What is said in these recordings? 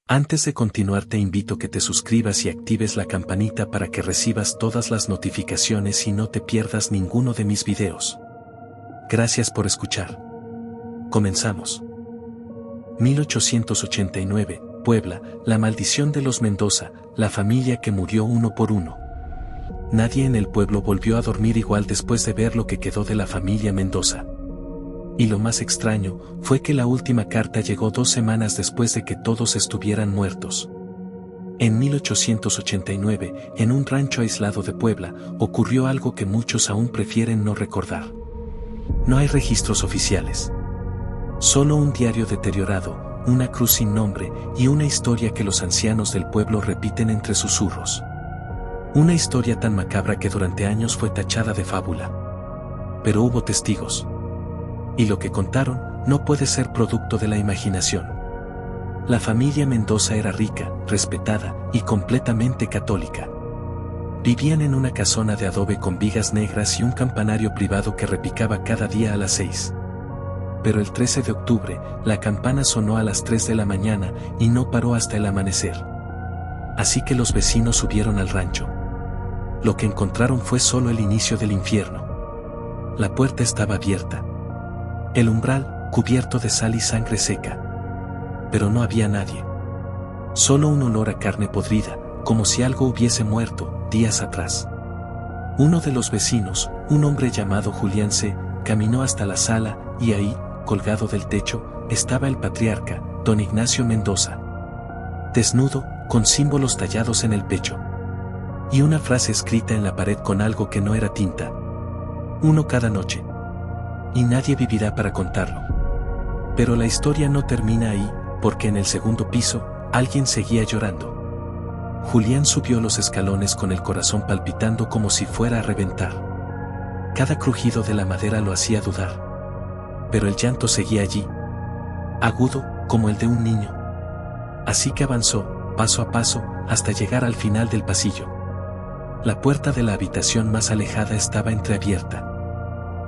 Antes de continuar te invito a que te suscribas y actives la campanita para que recibas todas las notificaciones y no te pierdas ninguno de mis videos. Gracias por escuchar. Comenzamos. 1889, Puebla, la maldición de los Mendoza, la familia que murió uno por uno. Nadie en el pueblo volvió a dormir igual después de ver lo que quedó de la familia Mendoza. Y lo más extraño fue que la última carta llegó 2 semanas después de que todos estuvieran muertos. En 1889, en un rancho aislado de Puebla, ocurrió algo que muchos aún prefieren no recordar. No hay registros oficiales. Solo un diario deteriorado, una cruz sin nombre y una historia que los ancianos del pueblo repiten entre susurros. Una historia tan macabra que durante años fue tachada de fábula. Pero hubo testigos. Y lo que contaron no puede ser producto de la imaginación. La familia Mendoza era rica, respetada y completamente católica. Vivían en una casona de adobe con vigas negras y un campanario privado que repicaba cada día a las 6. Pero el 13 de octubre, la campana sonó a las 3 de la mañana y no paró hasta el amanecer. Así que los vecinos subieron al rancho. Lo que encontraron fue solo el inicio del infierno. La puerta estaba abierta. El umbral, cubierto de sal y sangre seca. Pero no había nadie. Solo un olor a carne podrida, como si algo hubiese muerto, días atrás. Uno de los vecinos, un hombre llamado Julián C., caminó hasta la sala, y ahí, colgado del techo, estaba el patriarca, don Ignacio Mendoza. Desnudo, con símbolos tallados en el pecho. Y una frase escrita en la pared con algo que no era tinta. Uno cada noche. Y nadie vivirá para contarlo. Pero la historia no termina ahí, porque en el segundo piso, alguien seguía llorando. Julián subió los escalones con el corazón palpitando como si fuera a reventar. Cada crujido de la madera lo hacía dudar. Pero el llanto seguía allí. Agudo, como el de un niño. Así que avanzó, paso a paso, hasta llegar al final del pasillo. La puerta de la habitación más alejada estaba entreabierta.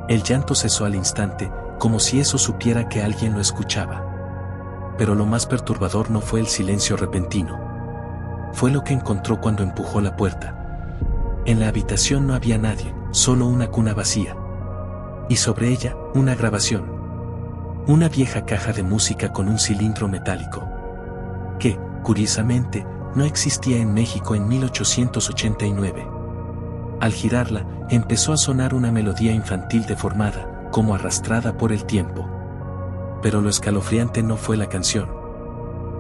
El llanto cesó al instante, como si eso supiera que alguien lo escuchaba. Pero lo más perturbador no fue el silencio repentino. Fue lo que encontró cuando empujó la puerta. En la habitación no había nadie, solo una cuna vacía. Y sobre ella, una grabación. Una vieja caja de música con un cilindro metálico. Que, curiosamente, no existía en México en 1889. Al girarla, empezó a sonar una melodía infantil deformada, como arrastrada por el tiempo. Pero lo escalofriante no fue la canción,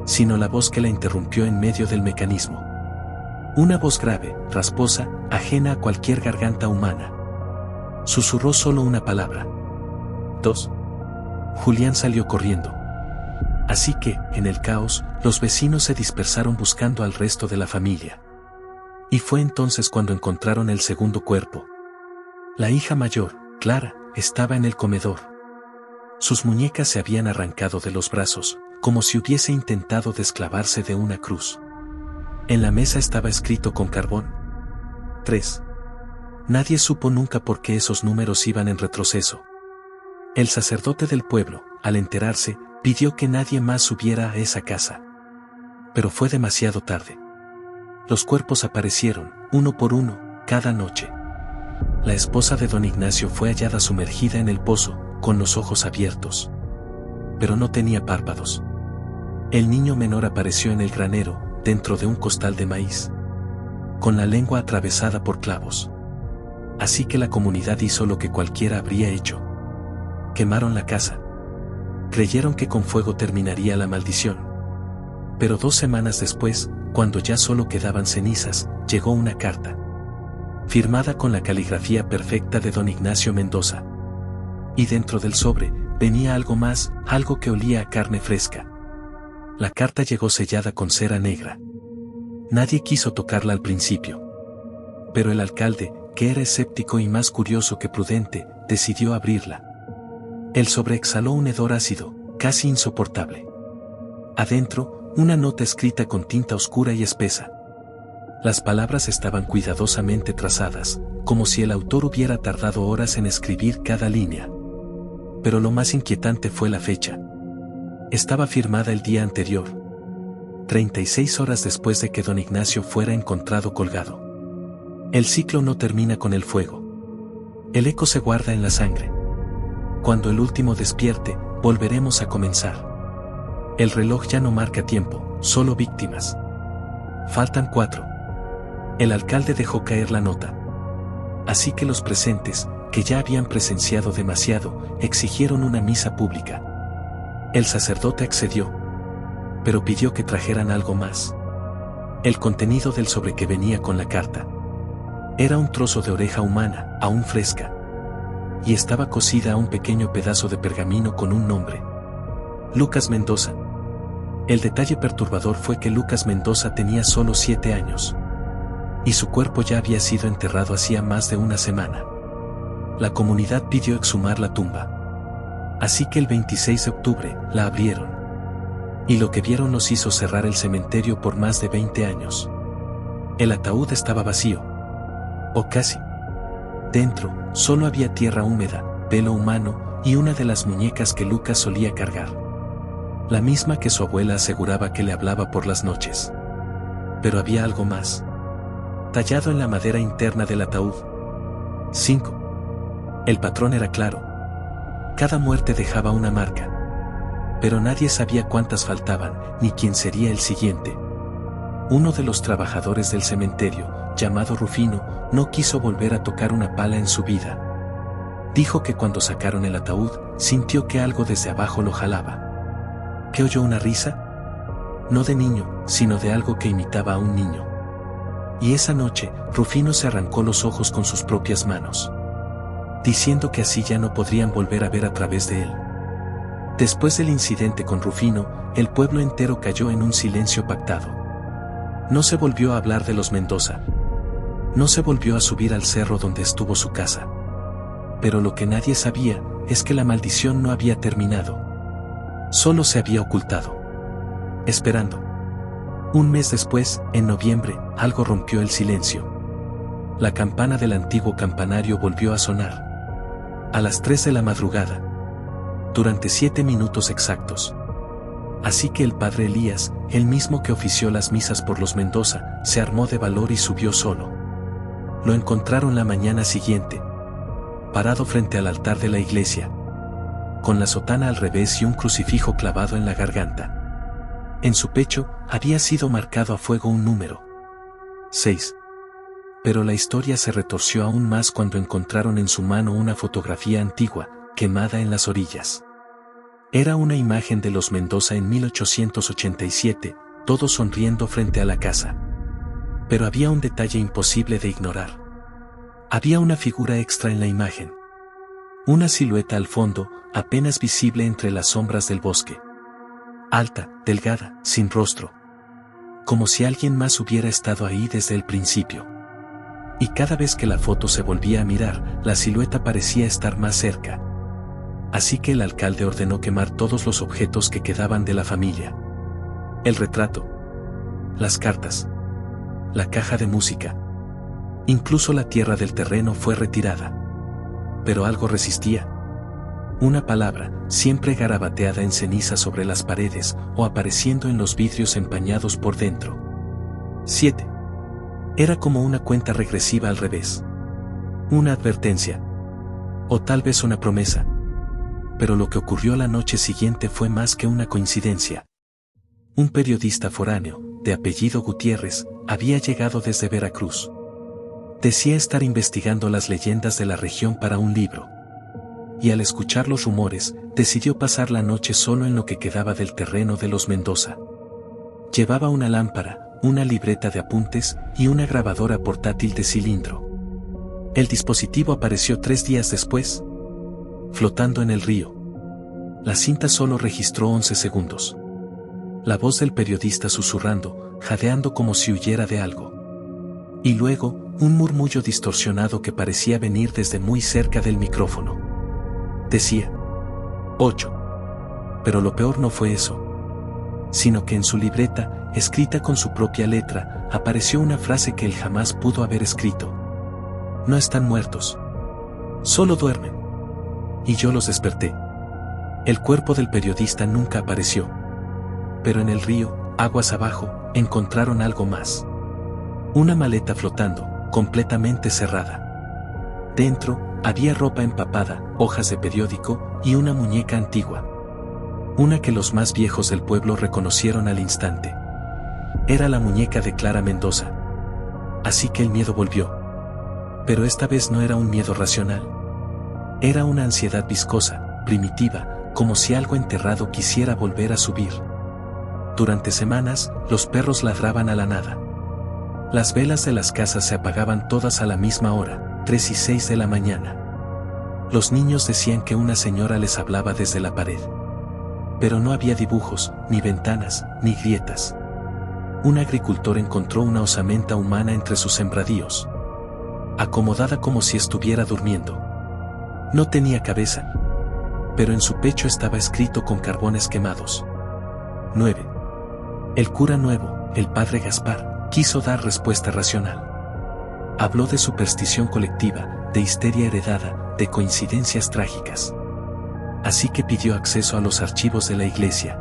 sino la voz que la interrumpió en medio del mecanismo. Una voz grave, rasposa, ajena a cualquier garganta humana. Susurró solo una palabra. 2. Julián salió corriendo. Así que, en el caos, los vecinos se dispersaron buscando al resto de la familia. Y fue entonces cuando encontraron el segundo cuerpo. La hija mayor, Clara, estaba en el comedor. Sus muñecas se habían arrancado de los brazos, como si hubiese intentado desclavarse de una cruz. En la mesa estaba escrito con carbón. 3. Nadie supo nunca por qué esos números iban en retroceso. El sacerdote del pueblo, al enterarse, pidió que nadie más subiera a esa casa. Pero fue demasiado tarde. Los cuerpos aparecieron, uno por uno, cada noche. La esposa de don Ignacio fue hallada sumergida en el pozo, con los ojos abiertos. Pero no tenía párpados. El niño menor apareció en el granero, dentro de un costal de maíz. Con la lengua atravesada por clavos. Así que la comunidad hizo lo que cualquiera habría hecho. Quemaron la casa. Creyeron que con fuego terminaría la maldición. Pero 2 semanas después, cuando ya solo quedaban cenizas, llegó una carta. Firmada con la caligrafía perfecta de don Ignacio Mendoza. Y dentro del sobre, venía algo más, algo que olía a carne fresca. La carta llegó sellada con cera negra. Nadie quiso tocarla al principio. Pero el alcalde, que era escéptico y más curioso que prudente, decidió abrirla. El sobre exhaló un hedor ácido, casi insoportable. Adentro, una nota escrita con tinta oscura y espesa. Las palabras estaban cuidadosamente trazadas, como si el autor hubiera tardado horas en escribir cada línea. Pero lo más inquietante fue la fecha. Estaba firmada el día anterior. 36 horas después de que don Ignacio fuera encontrado colgado. El ciclo no termina con el fuego. El eco se guarda en la sangre. Cuando el último despierte, volveremos a comenzar. El reloj ya no marca tiempo, solo víctimas. Faltan 4. El alcalde dejó caer la nota. Así que los presentes, que ya habían presenciado demasiado, exigieron una misa pública. El sacerdote accedió, pero pidió que trajeran algo más. El contenido del sobre que venía con la carta. Era un trozo de oreja humana, aún fresca. Y estaba cosida a un pequeño pedazo de pergamino con un nombre. Lucas Mendoza. El detalle perturbador fue que Lucas Mendoza tenía solo 7 años. Y su cuerpo ya había sido enterrado hacía más de una semana. La comunidad pidió exhumar la tumba. Así que el 26 de octubre, la abrieron. Y lo que vieron los hizo cerrar el cementerio por más de 20 años. El ataúd estaba vacío. O casi. Dentro, solo había tierra húmeda, pelo humano, y una de las muñecas que Lucas solía cargar. La misma que su abuela aseguraba que le hablaba por las noches. Pero había algo más. Tallado en la madera interna del ataúd. 5. El patrón era claro. Cada muerte dejaba una marca. Pero nadie sabía cuántas faltaban, ni quién sería el siguiente. Uno de los trabajadores del cementerio, llamado Rufino, no quiso volver a tocar una pala en su vida. Dijo que cuando sacaron el ataúd, sintió que algo desde abajo lo jalaba. ¿Qué oyó una risa? No de niño, sino de algo que imitaba a un niño. Y esa noche, Rufino se arrancó los ojos con sus propias manos, diciendo que así ya no podrían volver a ver a través de él. Después del incidente con Rufino, el pueblo entero cayó en un silencio pactado. No se volvió a hablar de los Mendoza. No se volvió a subir al cerro donde estuvo su casa. Pero lo que nadie sabía es que la maldición no había terminado. Solo se había ocultado. Esperando. Un mes después, en noviembre, algo rompió el silencio. La campana del antiguo campanario volvió a sonar. A las 3 de la madrugada. Durante 7 minutos exactos. Así que el padre Elías, el mismo que ofició las misas por los Mendoza, se armó de valor y subió solo. Lo encontraron la mañana siguiente, parado frente al altar de la iglesia, con la sotana al revés y un crucifijo clavado en la garganta. En su pecho había sido marcado a fuego un número. 6. Pero la historia se retorció aún más cuando encontraron en su mano una fotografía antigua, quemada en las orillas. Era una imagen de los Mendoza en 1887, todos sonriendo frente a la casa. Pero había un detalle imposible de ignorar. Había una figura extra en la imagen. Una silueta al fondo, apenas visible entre las sombras del bosque. Alta, delgada, sin rostro. Como si alguien más hubiera estado ahí desde el principio. Y cada vez que la foto se volvía a mirar, la silueta parecía estar más cerca. Así que el alcalde ordenó quemar todos los objetos que quedaban de la familia. El retrato. Las cartas. La caja de música. Incluso la tierra del terreno fue retirada. Pero algo resistía. Una palabra, siempre garabateada en ceniza sobre las paredes o apareciendo en los vidrios empañados por dentro. 7. Era como una cuenta regresiva al revés. Una advertencia. O tal vez una promesa. Pero lo que ocurrió la noche siguiente fue más que una coincidencia. Un periodista foráneo, de apellido Gutiérrez, había llegado desde Veracruz. Decía estar investigando las leyendas de la región para un libro. Y al escuchar los rumores, decidió pasar la noche solo en lo que quedaba del terreno de los Mendoza. Llevaba una lámpara, una libreta de apuntes y una grabadora portátil de cilindro. El dispositivo apareció 3 días después, flotando en el río. La cinta solo registró 11 segundos. La voz del periodista susurrando, jadeando como si huyera de algo. Y luego, un murmullo distorsionado que parecía venir desde muy cerca del micrófono. Decía: 8. Pero lo peor no fue eso. Sino que en su libreta, escrita con su propia letra, apareció una frase que él jamás pudo haber escrito. No están muertos. Solo duermen. Y yo los desperté. El cuerpo del periodista nunca apareció. Pero en el río, Aguas abajo, encontraron algo más. Una maleta flotando, completamente cerrada. Dentro, había ropa empapada, hojas de periódico y una muñeca antigua. Una que los más viejos del pueblo reconocieron al instante. Era la muñeca de Clara Mendoza. Así que el miedo volvió. Pero esta vez no era un miedo racional. Era una ansiedad viscosa, primitiva, como si algo enterrado quisiera volver a subir. Durante semanas, los perros ladraban a la nada. Las velas de las casas se apagaban todas a la misma hora, 3 y 6 de la mañana. Los niños decían que una señora les hablaba desde la pared. Pero no había dibujos, ni ventanas, ni grietas. Un agricultor encontró una osamenta humana entre sus sembradíos. Acomodada como si estuviera durmiendo. No tenía cabeza. Pero en su pecho estaba escrito con carbones quemados. 9. El cura nuevo, el padre Gaspar, quiso dar respuesta racional. Habló de superstición colectiva, de histeria heredada, de coincidencias trágicas. Así que pidió acceso a los archivos de la iglesia.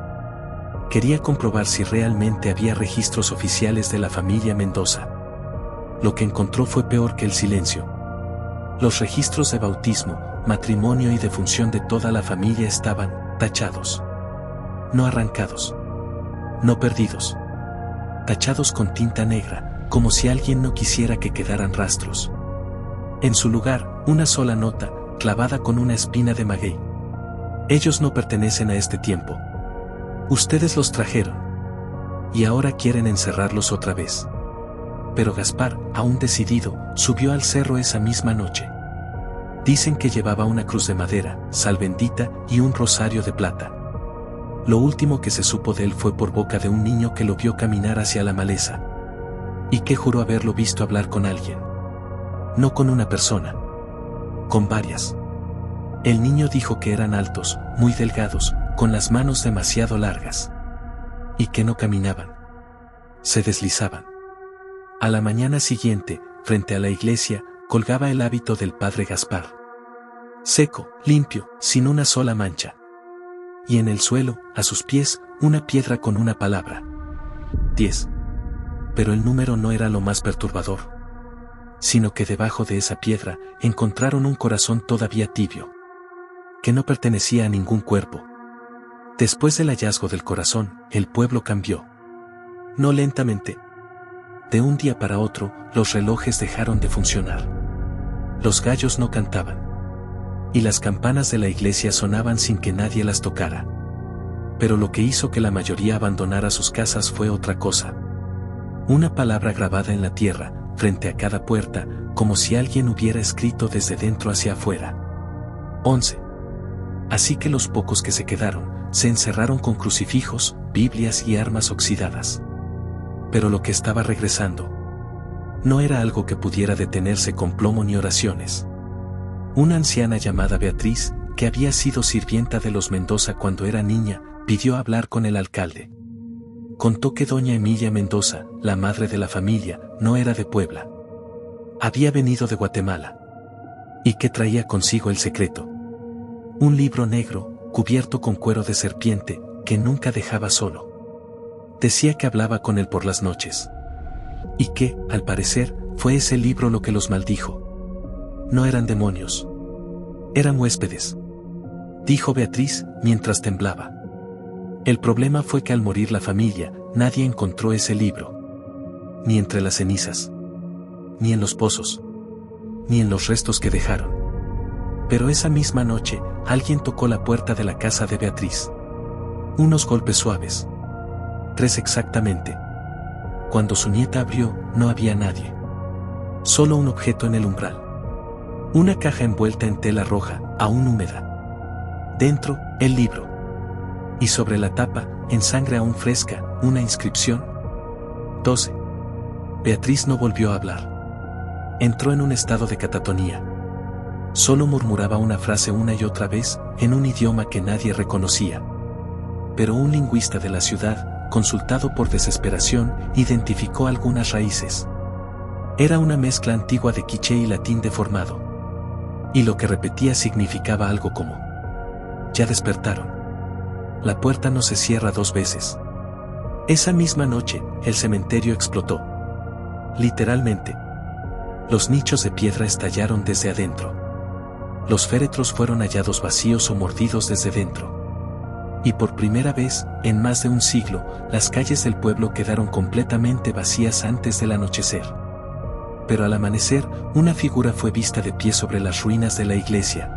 Quería comprobar si realmente había registros oficiales de la familia Mendoza. Lo que encontró fue peor que el silencio. Los registros de bautismo, matrimonio y defunción de toda la familia estaban tachados. No arrancados. No perdidos. Tachados con tinta negra, como si alguien no quisiera que quedaran rastros. En su lugar, una sola nota, clavada con una espina de maguey. Ellos no pertenecen a este tiempo. Ustedes los trajeron. Y ahora quieren encerrarlos otra vez. Pero Gaspar, aún decidido, subió al cerro esa misma noche. Dicen que llevaba una cruz de madera, sal bendita y un rosario de plata. Lo último que se supo de él fue por boca de un niño que lo vio caminar hacia la maleza. Y que juró haberlo visto hablar con alguien. No con una persona. Con varias. El niño dijo que eran altos, muy delgados, con las manos demasiado largas. Y que no caminaban. Se deslizaban. A la mañana siguiente, frente a la iglesia, colgaba el hábito del padre Gaspar. Seco, limpio, sin una sola mancha. Y en el suelo, a sus pies, una piedra con una palabra. 10. Pero el número no era lo más perturbador. Sino que debajo de esa piedra, encontraron un corazón todavía tibio. Que no pertenecía a ningún cuerpo. Después del hallazgo del corazón, el pueblo cambió. No lentamente. De un día para otro, los relojes dejaron de funcionar. Los gallos no cantaban. Y las campanas de la iglesia sonaban sin que nadie las tocara. Pero lo que hizo que la mayoría abandonara sus casas fue otra cosa. Una palabra grabada en la tierra, frente a cada puerta, como si alguien hubiera escrito desde dentro hacia afuera. 11. Así que los pocos que se quedaron, se encerraron con crucifijos, Biblias y armas oxidadas. Pero lo que estaba regresando no era algo que pudiera detenerse con plomo ni oraciones. Una anciana llamada Beatriz, que había sido sirvienta de los Mendoza cuando era niña, pidió hablar con el alcalde. Contó que doña Emilia Mendoza, la madre de la familia, no era de Puebla. Había venido de Guatemala. Y que traía consigo el secreto. Un libro negro, cubierto con cuero de serpiente, que nunca dejaba solo. Decía que hablaba con él por las noches. Y que, al parecer, fue ese libro lo que los maldijo. No eran demonios. Eran huéspedes. Dijo Beatriz, mientras temblaba. El problema fue que al morir la familia, nadie encontró ese libro. Ni entre las cenizas. Ni en los pozos. Ni en los restos que dejaron. Pero esa misma noche, alguien tocó la puerta de la casa de Beatriz. Unos golpes suaves. 3 exactamente. Cuando su nieta abrió, no había nadie. Solo un objeto en el umbral. Una caja envuelta en tela roja, aún húmeda. Dentro, el libro. Y sobre la tapa, en sangre aún fresca, una inscripción. 12. Beatriz no volvió a hablar. Entró en un estado de catatonía. Solo murmuraba una frase una y otra vez, en un idioma que nadie reconocía. Pero un lingüista de la ciudad, consultado por desesperación, identificó algunas raíces. Era una mezcla antigua de quiché y latín deformado. Y lo que repetía significaba algo como: ya despertaron. La puerta no se cierra 2 veces. Esa misma noche, el cementerio explotó. Literalmente. Los nichos de piedra estallaron desde adentro. Los féretros fueron hallados vacíos o mordidos desde dentro. Y por primera vez, en más de un siglo, las calles del pueblo quedaron completamente vacías antes del anochecer. Pero al amanecer, una figura fue vista de pie sobre las ruinas de la iglesia,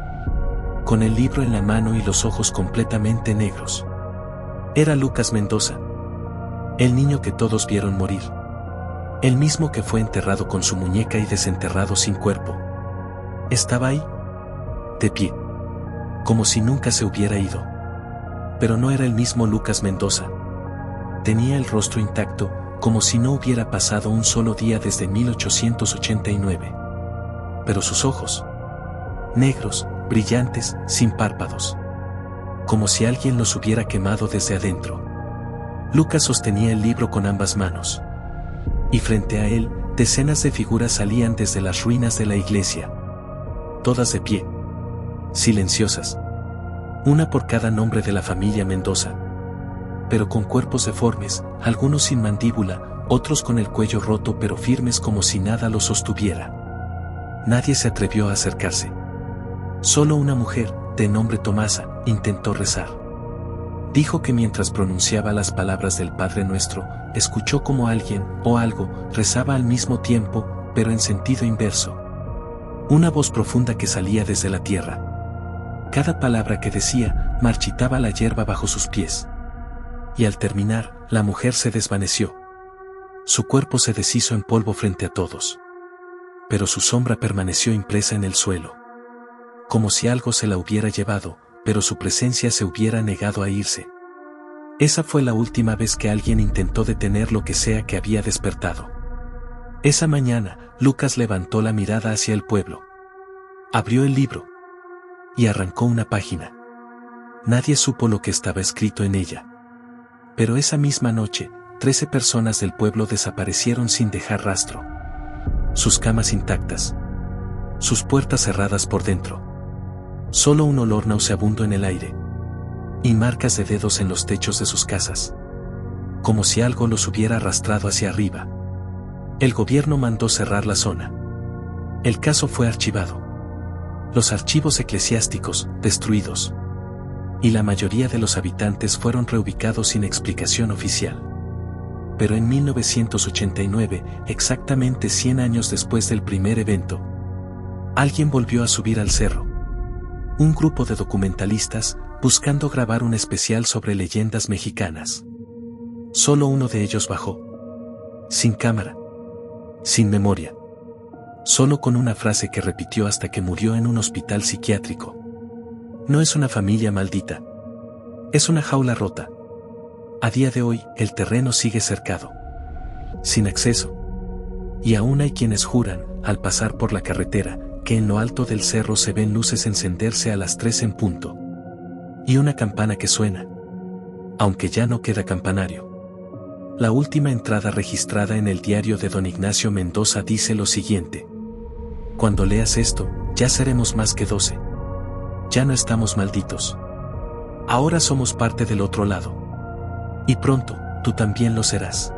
con el libro en la mano y los ojos completamente negros. Era Lucas Mendoza, el niño que todos vieron morir. El mismo que fue enterrado con su muñeca y desenterrado sin cuerpo. Estaba ahí, de pie, como si nunca se hubiera ido. Pero no era el mismo Lucas Mendoza. Tenía el rostro intacto, como si no hubiera pasado un solo día desde 1889. Pero sus ojos, negros, brillantes, sin párpados. Como si alguien los hubiera quemado desde adentro. Lucas sostenía el libro con ambas manos. Y frente a él, decenas de figuras salían desde las ruinas de la iglesia. Todas de pie. Silenciosas. Una por cada nombre de la familia Mendoza. Pero con cuerpos deformes, algunos sin mandíbula, otros con el cuello roto pero firmes como si nada los sostuviera. Nadie se atrevió a acercarse. Solo una mujer, de nombre Tomasa, intentó rezar. Dijo que mientras pronunciaba las palabras del Padre Nuestro, escuchó como alguien, o algo, rezaba al mismo tiempo, pero en sentido inverso. Una voz profunda que salía desde la tierra. Cada palabra que decía, marchitaba la hierba bajo sus pies. Y al terminar, la mujer se desvaneció. Su cuerpo se deshizo en polvo frente a todos. Pero su sombra permaneció impresa en el suelo. Como si algo se la hubiera llevado, pero su presencia se hubiera negado a irse. Esa fue la última vez que alguien intentó detener lo que sea que había despertado. Esa mañana, Lucas levantó la mirada hacia el pueblo. Abrió el libro. Y arrancó una página. Nadie supo lo que estaba escrito en ella. Pero esa misma noche, 13 personas del pueblo desaparecieron sin dejar rastro. Sus camas intactas. Sus puertas cerradas por dentro. Solo un olor nauseabundo en el aire. Y marcas de dedos en los techos de sus casas. Como si algo los hubiera arrastrado hacia arriba. El gobierno mandó cerrar la zona. El caso fue archivado. Los archivos eclesiásticos, destruidos. Y la mayoría de los habitantes fueron reubicados sin explicación oficial. Pero en 1989, exactamente 100 años después del primer evento, alguien volvió a subir al cerro. Un grupo de documentalistas, buscando grabar un especial sobre leyendas mexicanas. Solo uno de ellos bajó. Sin cámara. Sin memoria. Solo con una frase que repitió hasta que murió en un hospital psiquiátrico. No es una familia maldita. Es una jaula rota. A día de hoy, el terreno sigue cercado. Sin acceso. Y aún hay quienes juran, al pasar por la carretera, que en lo alto del cerro se ven luces encenderse a las 3 en punto. Y una campana que suena. Aunque ya no queda campanario. La última entrada registrada en el diario de don Ignacio Mendoza dice lo siguiente. Cuando leas esto, ya seremos más que 12. Ya no estamos malditos. Ahora somos parte del otro lado. Y pronto, tú también lo serás.